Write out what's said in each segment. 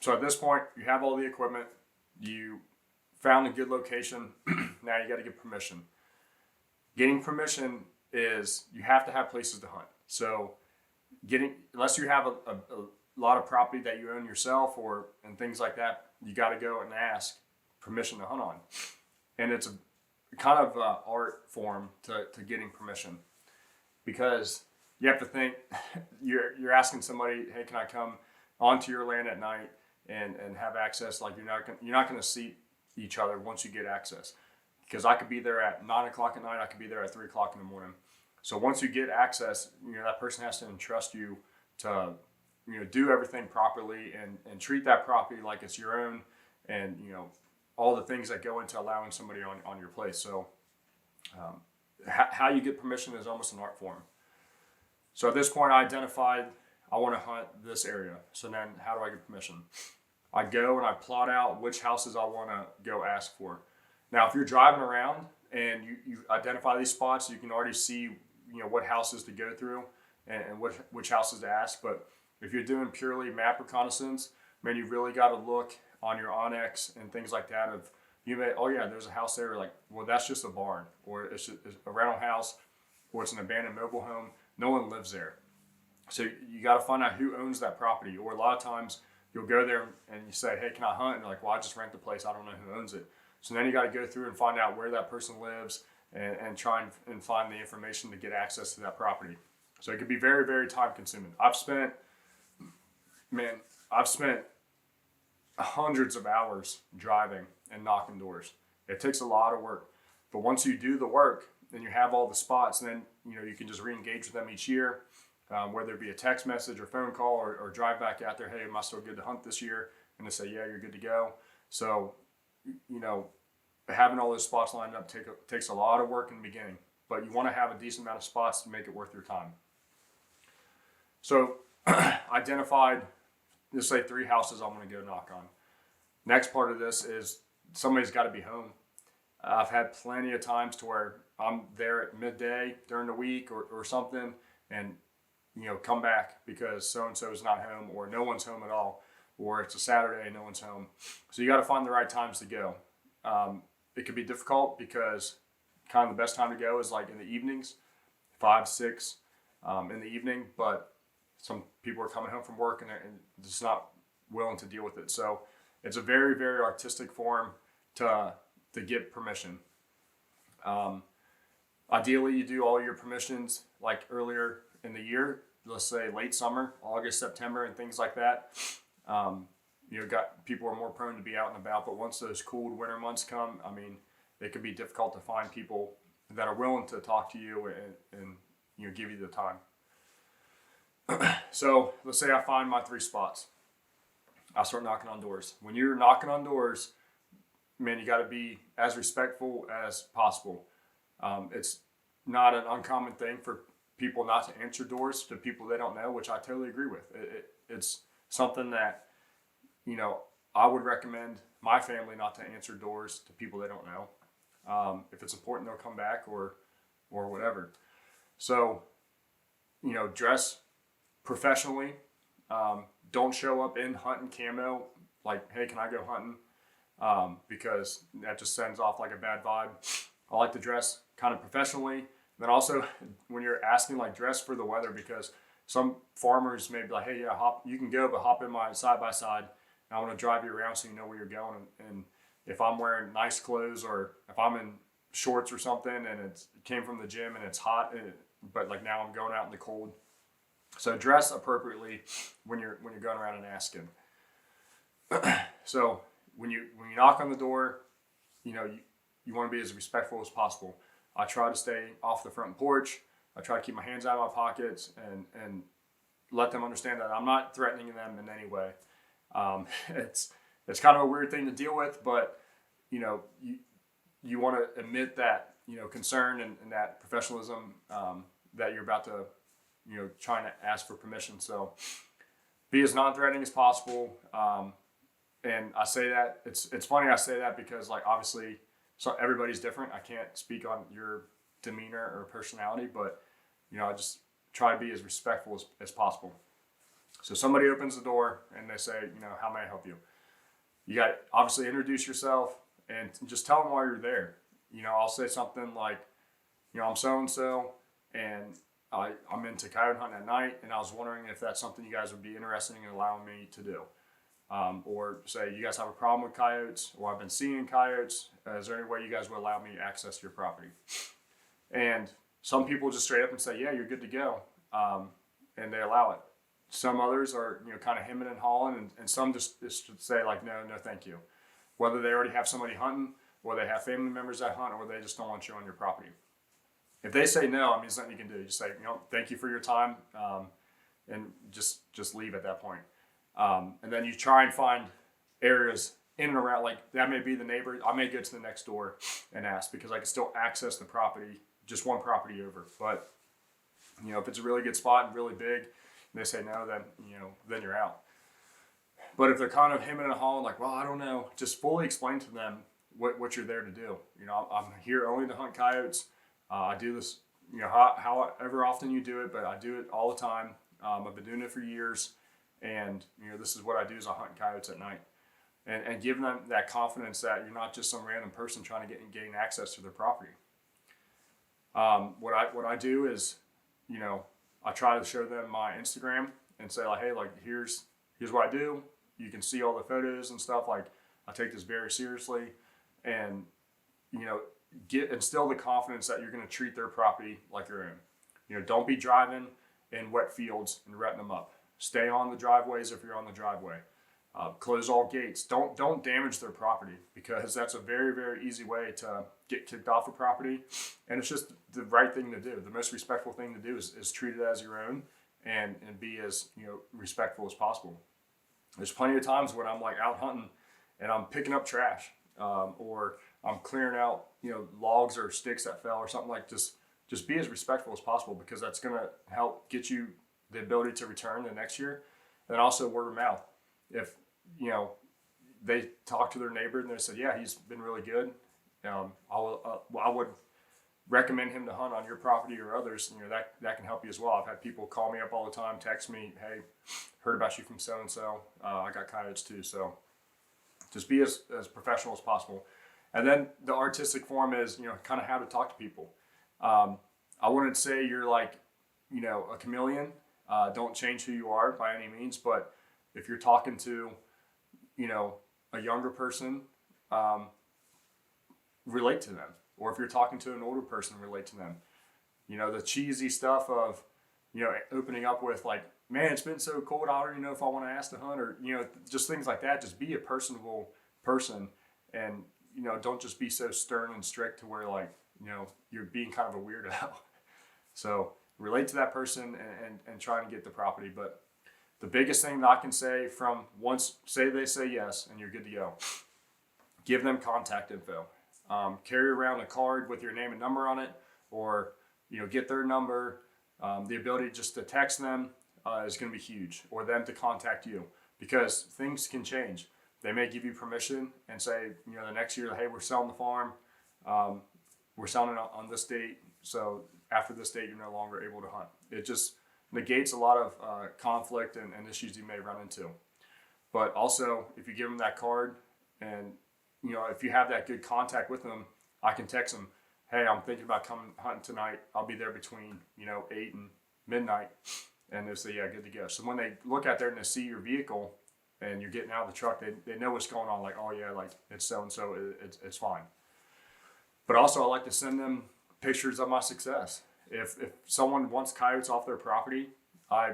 So at this point, you have all the equipment. You found a good location. Now you got to get permission. Getting permission is you have to have places to hunt. So unless you have a lot of property that you own yourself and things like that, you got to go and ask permission to hunt on. And it's a kind of art form to getting permission, because you have to think you're asking somebody, hey, can I come onto your land at night and have access? Like you're not going to see each other once you get access, because I could be there at 9 o'clock at night. I could be there at 3 o'clock in the morning. So once you get access, that person has to entrust you to, do everything properly and treat that property like it's your own, and, all the things that go into allowing somebody on your place. So how you get permission is almost an art form. So at this point, I identified I want to hunt this area. So then how do I get permission? I go and I plot out which houses I want to go ask for. Now, if you're driving around and you identify these spots, you can already see what houses to go through and which houses to ask. But if you're doing purely map reconnaissance, man, you really got to look on your Onyx and things like that. Of there's a house there. Like, well, that's just a barn, or it's a rental house, or it's an abandoned mobile home. No one lives there. So you got to find out who owns that property. Or a lot of times you'll go there and you say, hey, can I hunt? And they're like, well, I just rent the place. I don't know who owns it. So then you got to go through and find out where that person lives and try and find the information to get access to that property. So it can be very, very time consuming. I've spent hundreds of hours driving and knocking doors. It takes a lot of work. But once you do the work, then you have all the spots, and then you can just re-engage with them each year, whether it be a text message or phone call or drive back out there, hey, am I still good to hunt this year? And they say, yeah, you're good to go. So, having all those spots lined up takes a lot of work in the beginning, but you want to have a decent amount of spots to make it worth your time. So identified, let's say 3 houses I'm going to go knock on. Next part of this is somebody's got to be home. I've had plenty of times to where I'm there at midday during the week or something, and come back because so-and-so is not home, or no one's home at all, or it's a Saturday and no one's home. So you got to find the right times to go. It could be difficult because kind of the best time to go is like in the evenings, 5, 6 in the evening, but some people are coming home from work and just not willing to deal with it. So it's a very, very artistic form to get permission. Ideally, you do all your permissions like earlier in the year, let's say late summer, August, September, and things like that. People are more prone to be out and about, but once those cold winter months come, it can be difficult to find people that are willing to talk to you and give you the time. So let's say I find my 3 spots. I start knocking on doors. When you're knocking on doors, man, you got to be as respectful as possible. It's not an uncommon thing for people not to answer doors to people they don't know, which I totally agree with. It's something that, I would recommend my family not to answer doors to people they don't know. If it's important, they'll come back or whatever. So, dress professionally. Don't show up in hunting camo like, hey, can I go hunting? Because that just sends off like a bad vibe. I like to dress kind of professionally. Then also when you're asking, like, dress for the weather, because some farmers may be like, hey, yeah, you can go, but hop in my side-by-side. I want to drive you around so you know where you're going. And if I'm wearing nice clothes, or if I'm in shorts or something and it came from the gym and it's hot, but like now I'm going out in the cold. So dress appropriately when you're going around and asking. So when you knock on the door, you want to be as respectful as possible. I try to stay off the front porch. I try to keep my hands out of my pockets and let them understand that I'm not threatening them in any way. It's kind of a weird thing to deal with, but you want to admit that concern and that professionalism that you're about to trying to ask for permission. So be as non-threatening as possible. And I say that it's funny I say that because, like, obviously, so everybody's different. I can't speak on your demeanor or personality, but I just try to be as respectful as possible. So somebody opens the door and they say, how may I help you? You got to obviously introduce yourself and just tell them why you're there. I'll say something like, I'm so-and-so and I'm into coyote hunting at night, and I was wondering if that's something you guys would be interested in allowing me to do. Or say, you guys have a problem with coyotes, or I've been seeing coyotes. Is there any way you guys would allow me access to your property? And some people just straight up and say, yeah, you're good to go. And they allow it. Some others are, kind of hemming and hawing, and some just say like, no, thank you. Whether they already have somebody hunting, or they have family members that hunt, or they just don't want you on your property. If they say no, there's nothing you can do. You just say, thank you for your time, and just leave at that point. And then you try and find areas in and around, like that may be the neighbor. I may go to the next door and ask, because I can still access the property, just one property over. But if it's a really good spot and really big, and they say no, then you're out. But if they're kind of hemming and hawing, like, well, I don't know, just fully explain to them what you're there to do. I'm here only to hunt coyotes. I do this, however often you do it, but I do it all the time. I've been doing it for years, and this is what I do is I hunt coyotes at night, and give them that confidence that you're not just some random person trying to gain access to their property. What I do is, I try to show them my Instagram and say like, hey, like here's what I do. You can see all the photos and stuff. Like, I take this very seriously, and instill the confidence that you're going to treat their property like your own. Don't be driving in wet fields and rutting them up. Stay on the driveways if you're on the driveway. Close all gates. Don't damage their property, because that's a very, very easy way to get kicked off a property. And it's just the right thing to do. The most respectful thing to do is treat it as your own, and be as respectful as possible. There's plenty of times when I'm like out hunting and I'm picking up trash, or I'm clearing out logs or sticks that fell or something. Like, just be as respectful as possible, because that's going to help get you the ability to return the next year. And also word of mouth. If they talk to their neighbor and they said, yeah, he's been really good, I would recommend him to hunt on your property or others. That can help you as well. I've had people call me up all the time, text me, hey, heard about you from so and so. I got coyotes too. So just be as professional as possible. And then the artistic form is, kind of how to talk to people. I wouldn't say you're like, a chameleon. Don't change who you are by any means. But if you're talking to, a younger person, relate to them. Or if you're talking to an older person, relate to them. The cheesy stuff of, opening up with like, man, it's been so cold. I don't even know if I want to ask to hunt, or, just things like that. Just be a personable person, and, don't just be so stern and strict to where like, you're being kind of a weirdo. So relate to that person and try and get the property. But the biggest thing that I can say from once, say they say yes and you're good to go, give them contact info. Carry around a card with your name and number on it, or, get their number. The ability just to text them is going to be huge, or them to contact you, because things can change. They may give you permission and say, the next year, hey, we're selling the farm. We're selling it on this date. So after this date, you're no longer able to hunt. It just negates a lot of conflict and issues you may run into. But also, if you give them that card, and if you have that good contact with them, I can text them, hey, I'm thinking about coming hunting tonight. I'll be there between 8 and midnight. And they'll say, yeah, good to go. So when they look out there and they see your vehicle and you're getting out of the truck, they know what's going on. Like, oh yeah, like it's so-and-so, it's fine. But also I like to send them pictures of my success. If someone wants coyotes off their property, I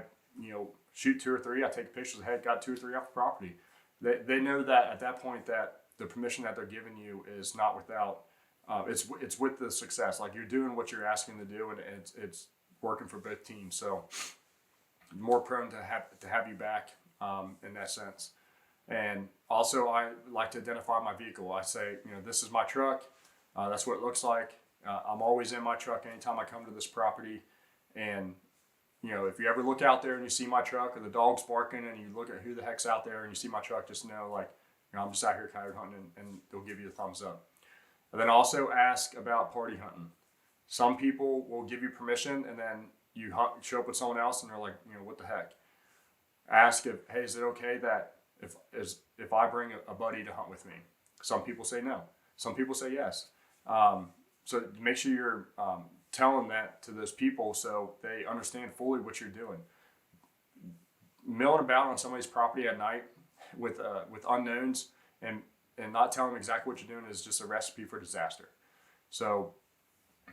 shoot 2 or 3. I take pictures of, hey, got 2 or 3 off the property. They know that at that point that the permission that they're giving you is not without, it's with the success. Like, you're doing what you're asking to do, and it's working for both teams. So more prone to have you back in that sense. And also I like to identify my vehicle. I say, this is my truck. That's what it looks like. I'm always in my truck anytime I come to this property. And, if you ever look out there and you see my truck, or the dog's barking and you look at who the heck's out there and you see my truck, just know, like, I'm just out here coyote hunting, and they'll give you a thumbs up. And then also ask about party hunting. Some people will give you permission, and then you show up with someone else and they're like, what the heck? Ask if, hey, is it okay that if I bring a buddy to hunt with me? Some people say no. Some people say yes. So make sure you're telling that to those people so they understand fully what you're doing. Milling about on somebody's property at night with unknowns and not telling them exactly what you're doing is just a recipe for disaster. So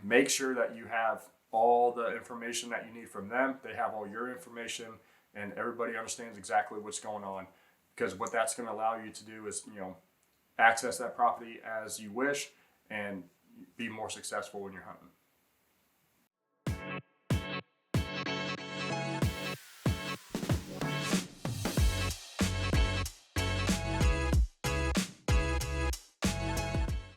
make sure that you have all the information that you need from them. They have all your information, and everybody understands exactly what's going on. Because what that's going to allow you to do is, access that property as you wish and be more successful when you're hunting.